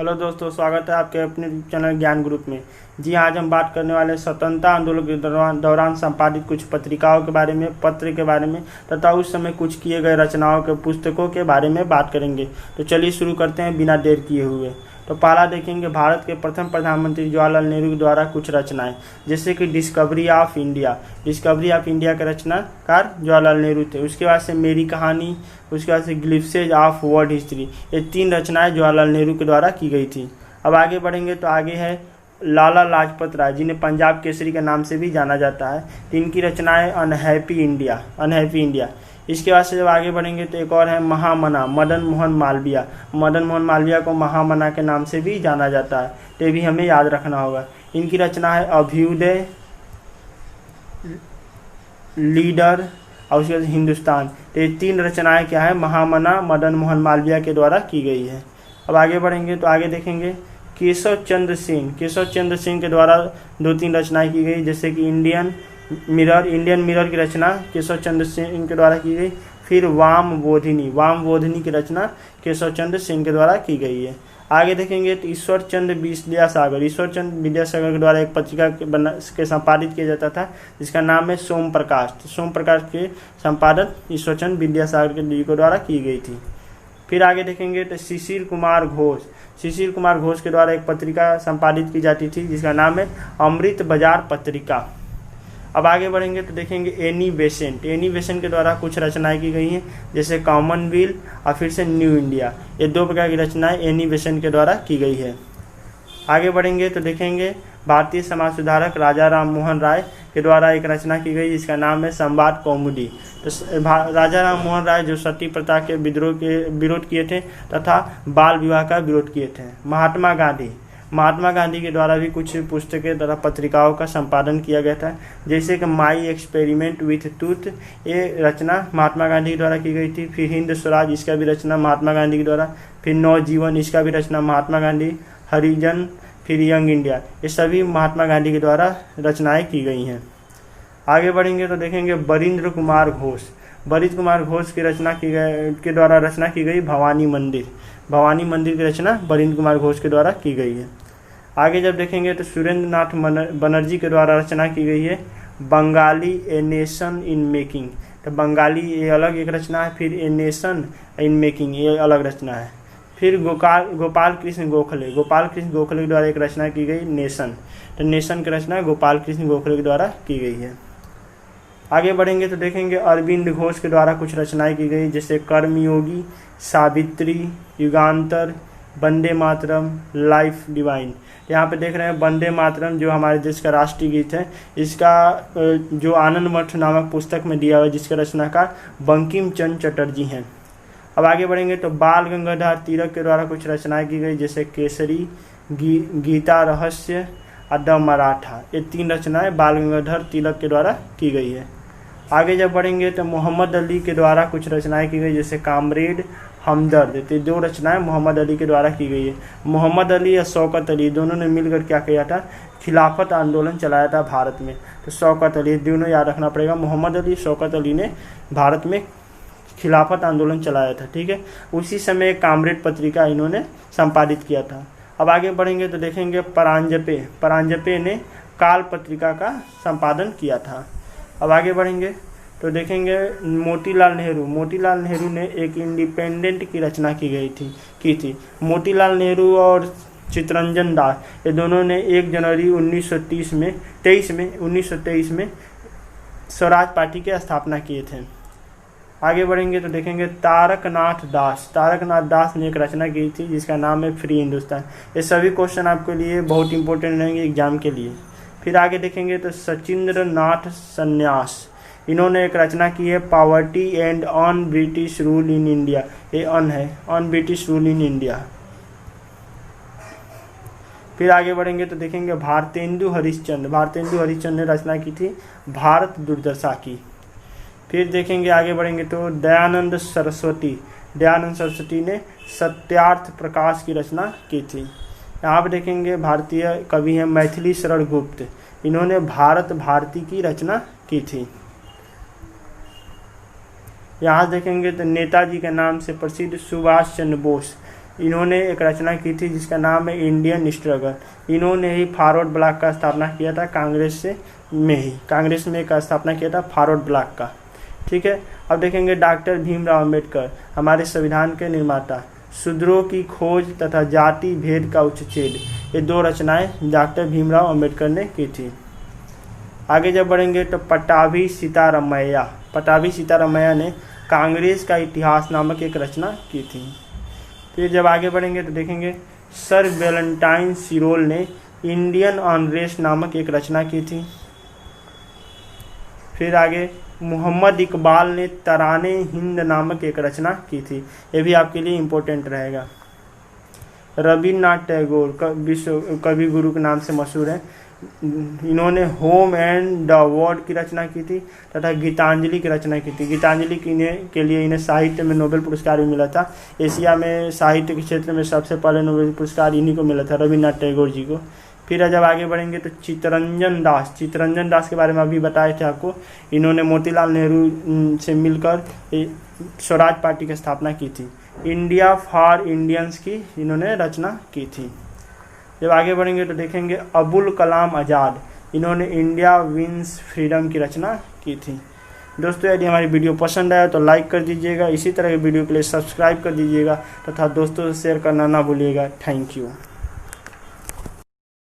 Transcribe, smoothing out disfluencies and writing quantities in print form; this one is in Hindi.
हेलो दोस्तों, स्वागत है आपके अपने चैनल ज्ञान ग्रुप में। जी, आज हम बात करने वाले हैं स्वतंत्रता आंदोलन के दौरान संपादित कुछ पत्रिकाओं के बारे में, पत्र के बारे में तथा उस समय कुछ किए गए रचनाओं के पुस्तकों के बारे में बात करेंगे। तो चलिए शुरू करते हैं बिना देर किए हुए। तो पहला देखेंगे भारत के प्रथम प्रधानमंत्री जवाहरलाल नेहरू द्वारा कुछ रचनाएं, जैसे कि discovery of India. Discovery of India के रचनाकार जवाहरलाल नेहरू थे। उसके बाद से मेरी कहानी, उसके बाद से ग्लिम्प्सेज ऑफ वर्ल्ड हिस्ट्री। ये 3 रचनाएं जवाहरलाल नेहरू के द्वारा की गई थी। अब आगे बढ़ेंगे तो आगे है लाला लाजपत राय, जिन्हें पंजाब केसरी के नाम से भी जाना जाता है। तो इनकी रचनाएं अनहैप्पी इंडिया। इसके बाद से जब आगे बढ़ेंगे तो एक और है महामना, मदन मोहन मालवीय। मदन मोहन मालवीय को महामना के नाम से भी जाना जाता है, तो ये भी हमें याद रखना होगा। इनकी रचना है अभ्युदय, लीडर और उसके बाद हिंदुस्तान। तो ये 3 रचनाएं क्या है, महामना, मदन मोहन मालवीय के द्वारा की गई है। अब आगे बढ़ेंगे तो आगे देखेंगे केशव चंद्र सेन के द्वारा 2-3 रचनाएं की गई, जैसे कि इंडियन मिरर की रचना केशव चंद्र सेन के द्वारा की गई। फिर वाम बोधिनी की रचना केशव चंद्र सेन के द्वारा की गई है। आगे देखेंगे तो ईश्वर चंद्र विद्यासागर के द्वारा एक पत्रिका के संपादित किया जाता था, जिसका नाम है सोम प्रकाश। तो सोम प्रकाश के संपादन ईश्वर चंद्र विद्यासागर के जी के द्वारा की गई थी। फिर आगे देखेंगे तो शिशिर कुमार घोष के द्वारा एक पत्रिका संपादित की जाती थी, जिसका नाम है अमृत बाजार पत्रिका। अब आगे बढ़ेंगे तो देखेंगे एनी बेसेंट के द्वारा कुछ रचनाएं की गई हैं, जैसे कॉमनवेल्थ और फिर से न्यू इंडिया। ये 2 प्रकार की रचनाएं एनी बेसेंट के द्वारा की गई है। आगे बढ़ेंगे तो देखेंगे भारतीय समाज सुधारक राजा राम मोहन राय के द्वारा एक रचना की गई, जिसका नाम है संवाद कौमुदी। तो राजा राम मोहन राय जो सती प्रथा के विरोध किए थे तथा बाल विवाह का विरोध किए थे। महात्मा गांधी के द्वारा भी कुछ पुस्तकें तथा पत्रिकाओं का संपादन किया गया था, जैसे कि माई एक्सपेरिमेंट विथ ट्रूथ, ये रचना महात्मा गांधी के द्वारा की गई थी। फिर हिंद स्वराज, इसका भी रचना महात्मा गांधी के द्वारा। फिर नवजीवन, इसका भी रचना महात्मा गांधी। हरिजन, फिर यंग इंडिया, ये सभी महात्मा गांधी के द्वारा रचनाएं की गई हैं। आगे बढ़ेंगे तो देखेंगे बरिंद्र कुमार घोष की रचना के द्वारा रचना की गई भवानी मंदिर की रचना बरिंद्र कुमार घोष के द्वारा की गई है। आगे जब देखेंगे तो सुरेंद्र नाथ बनर्जी के द्वारा रचना की गई है Bengali a nation in making. तो बंगाली ये अलग एक रचना है, फिर ए नेशन इन मेकिंग ये अलग रचना है। फिर गोपाल कृष्ण गोखले के द्वारा एक रचना की गई नेशन। तो नेशन की रचना गोपाल कृष्ण गोखले के द्वारा की गई है। आगे बढ़ेंगे तो देखेंगे अरविंद घोष के द्वारा कुछ रचनाएं की गई, जैसे कर्मयोगी, सावित्री, युगांतर, वंदे मातरम, लाइफ डिवाइन। यहाँ पे देख रहे हैं वंदे मातरम जो हमारे देश का राष्ट्रीय गीत है, इसका जो आनंद मठ नामक पुस्तक में दिया हुआ है, जिसका रचनाकार बंकिम चंद्र चटर्जी हैं। अब आगे बढ़ेंगे तो बाल गंगाधर तिलक के द्वारा कुछ रचनाएं की गई, जैसे केसरी, गीता रहस्य और द मराठा। ये 3 रचनाएं बाल गंगाधर तिलक के द्वारा की गई है। आगे जब बढ़ेंगे तो मोहम्मद अली के द्वारा कुछ रचनाएं की गई, जैसे कामरेड, हमदर्द। तो 2 रचनाएं मोहम्मद अली के द्वारा की गई है। मोहम्मद अली या शौकत अली दोनों ने मिलकर क्या किया था, खिलाफत आंदोलन चलाया था भारत में। तो शौकत अली, दोनों याद रखना पड़ेगा, मोहम्मद अली, शौकत अली ने भारत में खिलाफत आंदोलन चलाया था। ठीक है, उसी समय कामरेड पत्रिका इन्होंने संपादित किया था। अब आगे बढ़ेंगे तो देखेंगे परांजपे ने काल पत्रिका का संपादन किया था। अब आगे बढ़ेंगे तो देखेंगे मोतीलाल नेहरू ने एक इंडिपेंडेंट की रचना की थी। मोतीलाल नेहरू और चित्तरंजन दास, ये दोनों ने 1 जनवरी 1923 में स्वराज पार्टी की स्थापना किए थे। आगे बढ़ेंगे तो देखेंगे तारकनाथ दास ने एक रचना की थी, जिसका नाम है फ्री हिंदुस्तान। ये सभी क्वेश्चन आपके लिए बहुत इंपॉर्टेंट रहेंगे एग्जाम के लिए। फिर आगे देखेंगे तो सचिंद्र नाथ सन्यास, इन्होंने एक रचना की है poverty and un British rule in India. ये un British rule in India. फिर आगे बढ़ेंगे तो देखेंगे भारतेंदु हरिश्चंद्र ने रचना की थी भारत दुर्दशा की। फिर देखेंगे आगे बढ़ेंगे तो दयानंद सरस्वती ने सत्यार्थ प्रकाश की रचना की थी। यहाँ पे देखेंगे भारतीय कवि हैं मैथिली शरण गुप्त, इन्होंने भारत भारती की रचना की थी। यहाँ देखेंगे तो नेताजी के नाम से प्रसिद्ध सुभाष चंद्र बोस, इन्होंने एक रचना की थी जिसका नाम है इंडियन स्ट्रगल। इन्होंने ही फॉरवर्ड ब्लॉक का स्थापना किया था कांग्रेस में का स्थापना किया था फॉरवर्ड ब्लॉक का। ठीक है, अब देखेंगे डॉक्टर भीमराव अंबेडकर, हमारे संविधान के निर्माता। शूद्रों की खोज तथा जाति भेद का उच्छेद, ये 2 रचनाएं डॉक्टर भीमराव अंबेडकर ने की थी। आगे जब बढ़ेंगे तो पट्टाभी सीतारामैया ने कांग्रेस का इतिहास नामक एक रचना की थी। फिर जब आगे बढ़ेंगे तो देखेंगे सर वैलेंटाइन सिरोल ने इंडियन अनरेस्ट नामक एक रचना की थी। फिर आगे मोहम्मद इकबाल ने तराने हिंद नामक एक रचना की थी, ये भी आपके लिए इम्पोर्टेंट रहेगा। रविन्द्रनाथ टैगोर विश्व कवि गुरु के नाम से मशहूर है, इन्होंने होम एंड द वर्ल्ड की रचना की थी तथा गीतांजलि की रचना की थी। गीतांजलि के लिए इन्हें साहित्य में नोबेल पुरस्कार भी मिला था। एशिया में साहित्य के क्षेत्र में सबसे पहले नोबेल पुरस्कार इन्हीं को मिला था, रविन्द्रनाथ टैगोर जी को। फिर जब आगे बढ़ेंगे तो चित्तरंजन दास के बारे में अभी बताए थे आपको, इन्होंने मोतीलाल नेहरू से मिलकर स्वराज पार्टी की स्थापना की थी। इंडिया फॉर इंडियंस की इन्होंने रचना की थी। जब आगे बढ़ेंगे तो देखेंगे अबुल कलाम आज़ाद, इन्होंने इंडिया विंस फ्रीडम की रचना की थी। दोस्तों यदि हमारी वीडियो पसंद आया तो लाइक कर दीजिएगा, इसी तरह के वीडियो के लिए सब्सक्राइब कर दीजिएगा तथा दोस्तों से शेयर करना ना भूलिएगा। Thank you.